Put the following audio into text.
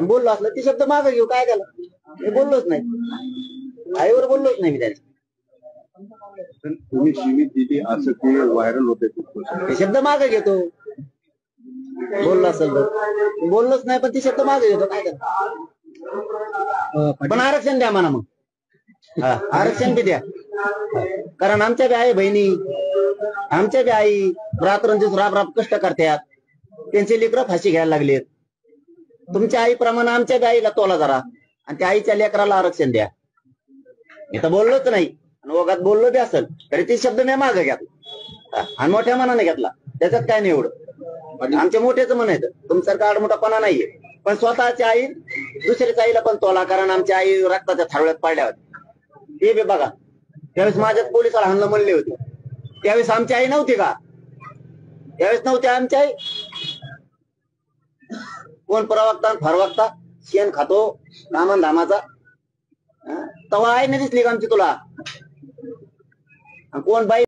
आणि बोललो असलं ती शब्द मागे घेऊ, काय झालं? मी बोललोच नाही, आईवर बोललोच नाही मी त्याने. तुम्ही शिवीत दिली असं ते व्हायरल होते, ते शब्द मागे घेतो. बोललो असेल तर बोललोच नाही, पण ती शब्द मागे घेतो, काय करतो? पण आरक्षण द्या म्हणा, मग आरक्षण बी द्या. कारण आमच्या बी आई बहिणी, आमच्या बी आई रात्रंदिवस राब राब कष्ट करतात, त्यांचे लेकरं फाशी घ्यायला लागलेत. तुमच्या आईप्रमाणे आमच्या बी आईला तोला जरा, आणि त्या आईच्या लेकराला आरक्षण द्या. इथं बोललोच नाही, आणि ओघात बोललो बी असेल तरी ते शब्द मी मागे घेतला आणि मोठ्या मनाने घेतला. त्याच्यात काय नाही एवढं. आमच्या मोठ्याच म्हणायचं, तुमच्यासारखा आडमोठापणा नाहीये. पण स्वतःची आई दुसऱ्याच्या आईला पण तोला, कारण आमच्या आई रक्ताच्या थारोळ्यात पाडल्या होत्या. ते बी बघा, त्यावेळेस माझ्याच पोलिसाला हाणलं म्हणले होते, त्यावेळेस आमची आई नव्हती का? त्यावेळेस नव्हती आमची आई. कोण प्रवक्ता फरवक्ता शेण खातो कामन धामाचा, तवा आई नाही दिसली का आमची तुला? कोण बाई